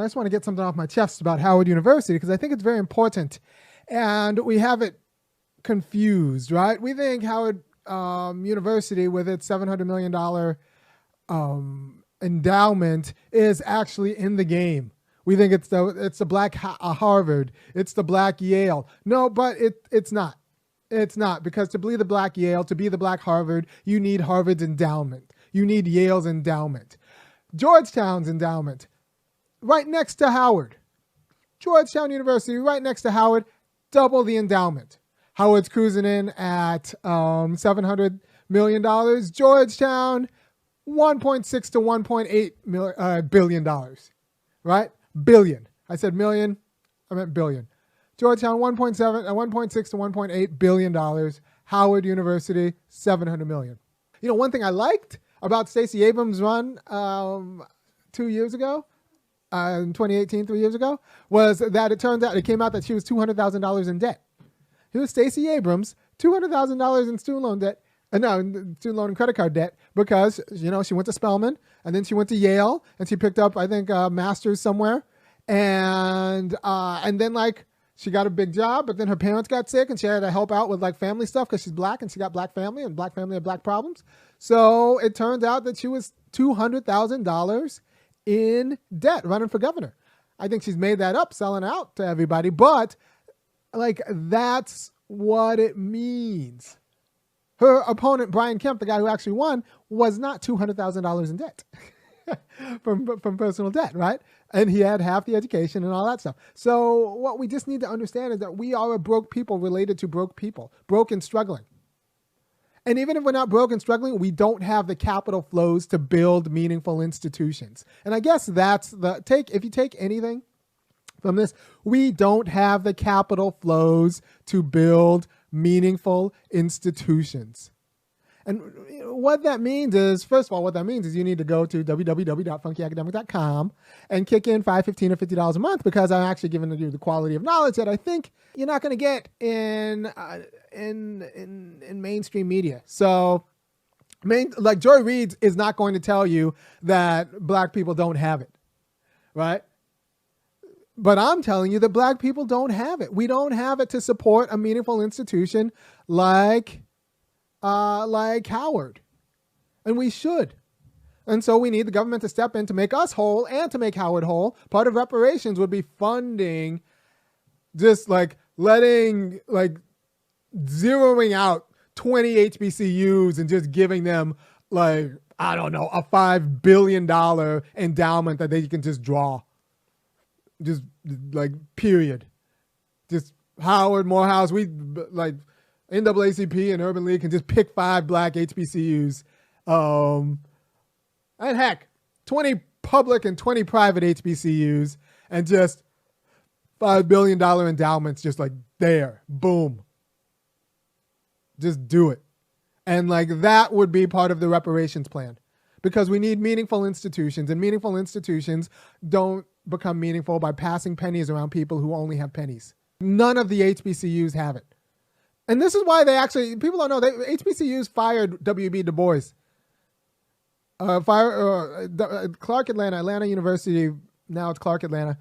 I just want to get something off my chest about Howard University because I think it's very important. And we have it confused, right? We think Howard University, with its $700 million endowment, is actually in the game. We think it's the black Harvard, it's the black Yale. No, but it's not. It's not, because to be the black Yale, to be the black Harvard, you need Harvard's endowment. You need Yale's endowment. Georgetown's endowment, right next to Howard. Georgetown University, right next to Howard, double the endowment. Howard's cruising in at $700 million. Georgetown, 1.6 to 1.8 billion dollars, right? Billion. I said million, I meant billion. Georgetown, 1.6 to 1.8 billion dollars. Howard University, 700 million. You know, one thing I liked about Stacey Abrams' run 2 years ago, in 2018, 3 years ago, was that it came out that she was $200,000 in debt. Here's Stacey Abrams, $200,000 in student loan debt, student loan and credit card debt, because, you know, she went to Spelman and then she went to Yale and she picked up, I think, a master's somewhere. And then, like, she got a big job, but then her parents got sick and she had to help out with, like, family stuff because she's black and she got black family and black family had black problems. So it turns out that she was $200,000 in debt running for governor. I think she's made that up, selling out to everybody, but, like, that's what it means. Her opponent, Brian Kemp, the guy who actually won, was not $200,000 in debt from personal debt, right? And he had half the education and all that stuff. So what we just need to understand is that we are a broke people related to broke people, broke and struggling. And even if we're not broke and struggling, we don't have the capital flows to build meaningful institutions. And I guess that's if you take anything from this, we don't have the capital flows to build meaningful institutions. And what that means is, first of all, you need to go to www.funkyacademic.com and kick in $5, $15, or $50 a month, because I'm actually giving you the quality of knowledge that I think you're not going to get in mainstream media. So, like, Joy Reid is not going to tell you that black people don't have it, right? But I'm telling you that black people don't have it. We don't have it to support a meaningful institution like Howard. And we should. And so we need the government to step in to make us whole and to make Howard whole. Part of reparations would be funding, just like zeroing out 20 HBCUs and just giving them, like, I don't know, a $5 billion endowment that they can just draw. Just, like, period. Just Howard, Morehouse, we, like, NAACP and Urban League can just pick 5 black HBCUs. And heck, 20 public and 20 private HBCUs, and just $5 billion endowments, just like there, boom. Just do it. And, like, that would be part of the reparations plan, because we need meaningful institutions, and meaningful institutions don't become meaningful by passing pennies around people who only have pennies. None of the HBCUs have it. And this is why people don't know, HBCUs fired W.B. Du Bois. Clark Atlanta University, now it's Clark Atlanta,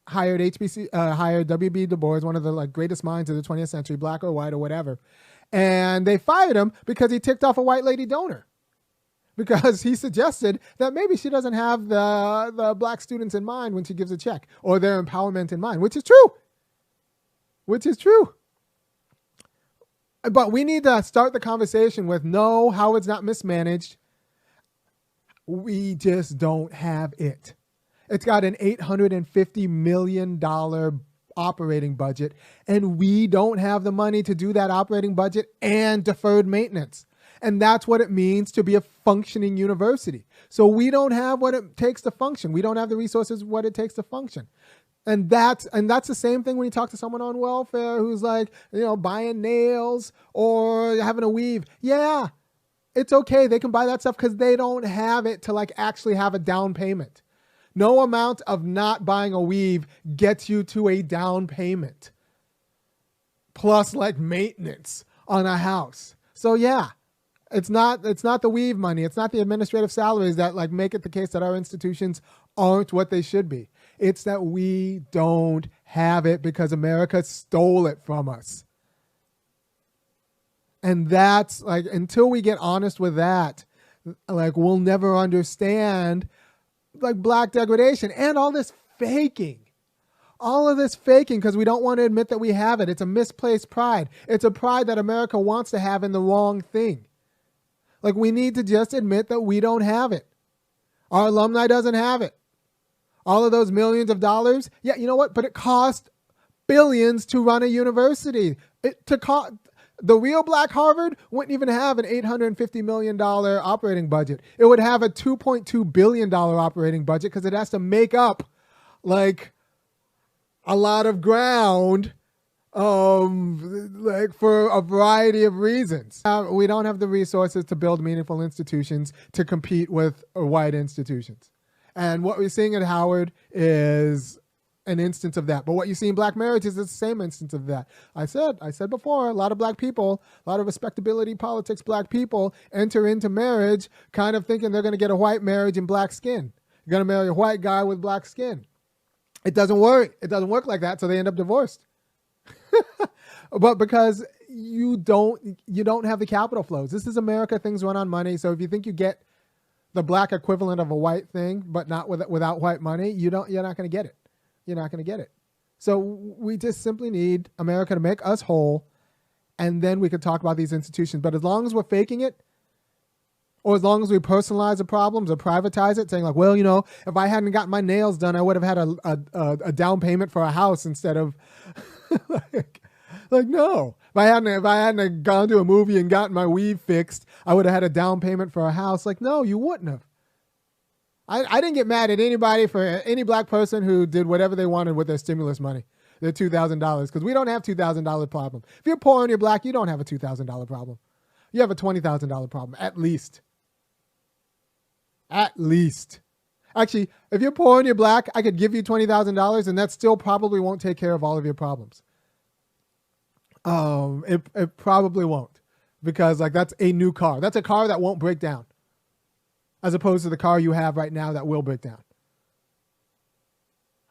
hired W.B. Du Bois, one of the, like, greatest minds of the 20th century, black or white or whatever. And they fired him because he ticked off a white lady donor, because he suggested that maybe she doesn't have the black students in mind when she gives a check, or their empowerment in mind, which is true. But we need to start the conversation with, no, Howard's not mismanaged. We just don't have it. It's got an $850 million operating budget, and we don't have the money to do that operating budget and deferred maintenance. And that's what it means to be a functioning university. So we don't have what it takes to function. We don't have the resources what it takes to function. And that's the same thing when you talk to someone on welfare who's, like, you know, buying nails or having a weave. Yeah, it's okay. They can buy that stuff because they don't have it to, like, actually have a down payment. No amount of not buying a weave gets you to a down payment, plus, like, maintenance on a house. So yeah, It's not the weave money. It's not the administrative salaries that like make it the case that our institutions aren't what they should be. It's that we don't have it because America stole it from us. And that's like, until we get honest with that, like we'll never understand like black degradation and all this faking. All of this faking because we don't want to admit that we have it. It's a misplaced pride. It's a pride that America wants to have in the wrong thing. Like we need to just admit that we don't have it. Our alumni doesn't have it. All of those millions of dollars. Yeah, you know what? But it cost billions to run a university. The real black Harvard wouldn't even have an $850 million operating budget. It would have a $2.2 billion operating budget because it has to make up like a lot of ground like for a variety of reasons. We don't have the resources to build meaningful institutions to compete with white institutions. And what we're seeing at Howard is an instance of that. But what you see in black marriages is the same instance of that. I said before, a lot of black people, a lot of respectability politics black people enter into marriage kind of thinking they're going to get a white marriage in black skin. You're going to marry a white guy with black skin. It doesn't work. It doesn't work like that, so they end up divorced. But because you don't have the capital flows. This is America. Things run on money. So if you think you get the black equivalent of a white thing, but not without white money, you're not going to get it. You're not going to get it. So we just simply need America to make us whole, and then we could talk about these institutions. But as long as we're faking it, or as long as we personalize the problems or privatize it, saying like, well, you know, if I hadn't gotten my nails done, I would have had a down payment for a house instead of like no. If I hadn't gone to a movie and gotten my weave fixed, I would have had a down payment for a house. Like, no, you wouldn't have. I didn't get mad at anybody for any black person who did whatever they wanted with their stimulus money, their $2,000, because we don't have $2,000 problem. If you're poor and you're black, you don't have a $2,000 problem. You have a $20,000 problem, at least. At least. Actually, if you're poor and you're black, I could give you $20,000 and that still probably won't take care of all of your problems. It probably won't, because like that's a new car. That's a car that won't break down, as opposed to the car you have right now that will break down.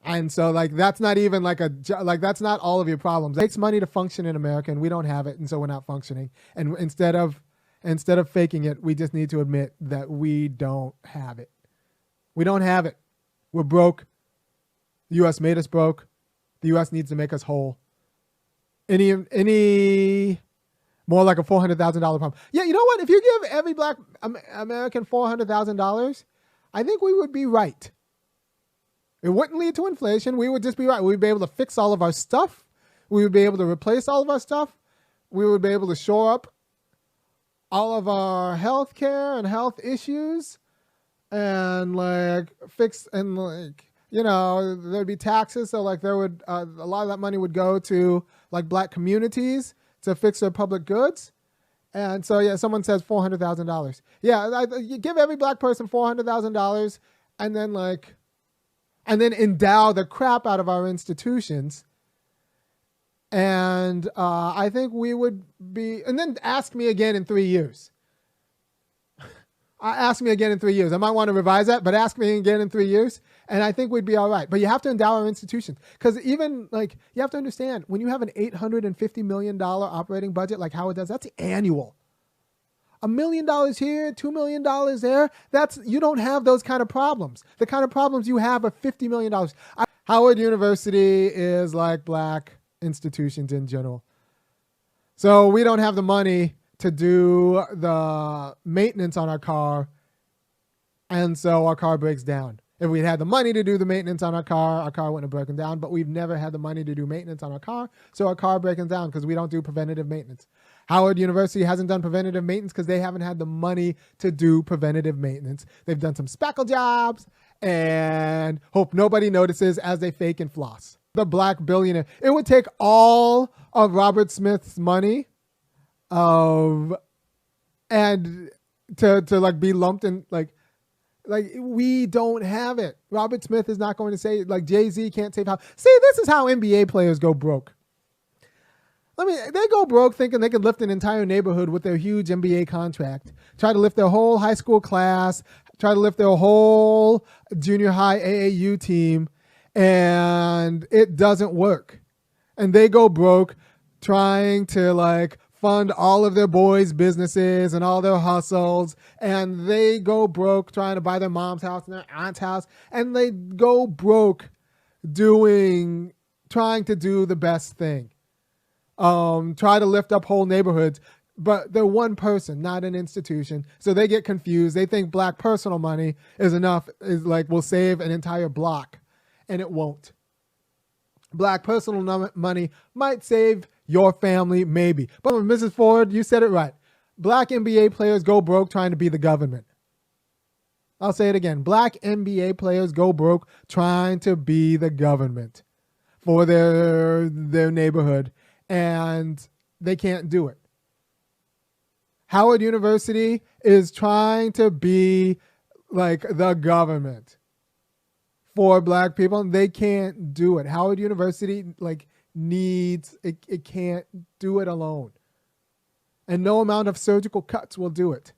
And so like that's not even like that's not all of your problems. It takes money to function in America, and we don't have it, and so we're not functioning. And instead of faking it, we just need to admit that we don't have it. We don't have it. We're broke. The U.S. made us broke. The U.S. needs to make us whole. Any more like a $400,000 problem. Yeah, you know what? If you give every black American $400,000, I think we would be right. It wouldn't lead to inflation. We would just be right. We'd be able to fix all of our stuff. We would be able to replace all of our stuff. We would be able to shore up all of our health care and health issues, and like fix, and like, you know, there'd be taxes. So like there would, a lot of that money would go to like black communities to fix their public goods. And so, yeah, someone says $400,000. Yeah, you give every black person $400,000 and then endow the crap out of our institutions. And I think we would be, and then ask me again in 3 years. Ask me again in 3 years. I might want to revise that, but ask me again in 3 years, and I think we'd be all right. But you have to endow our institutions, because even like you have to understand, when you have an $850 million operating budget like Howard does, that's annual. $1 million here, $2 million there. You don't have those kind of problems. The kind of problems you have are $50 million. Howard University is like black institutions in general. So we don't have the money to do the maintenance on our car, and so our car breaks down. If we'd had the money to do the maintenance on our car wouldn't have broken down, but we've never had the money to do maintenance on our car, so our car breaking down because we don't do preventative maintenance. Howard University hasn't done preventative maintenance because they haven't had the money to do preventative maintenance. They've done some spackle jobs and hope nobody notices as they fake and floss. The black billionaire. It would take all of Robert Smith's money and to like be lumped in like we don't have it. Robert Smith is not going to say, like Jay-Z can't save how. See, this is how NBA players go broke. I mean, they go broke thinking they could lift an entire neighborhood with their huge NBA contract, try to lift their whole high school class, try to lift their whole junior high AAU team, and it doesn't work. And they go broke trying to like fund all of their boys' businesses and all their hustles, and they go broke trying to buy their mom's house and their aunt's house, and they go broke trying to do the best thing. Try to lift up whole neighborhoods, but they're one person, not an institution. So they get confused. They think black personal money is enough, is like will save an entire block, and it won't. Black personal money might save your family, maybe. But Mrs. Ford, you said it right. Black NBA players go broke trying to be the government. I'll say it again. Black NBA players go broke trying to be the government for their neighborhood, and they can't do it. Howard University is trying to be like the government for black people, and they can't do it. Howard University needs it can't do it alone. And no amount of surgical cuts will do it.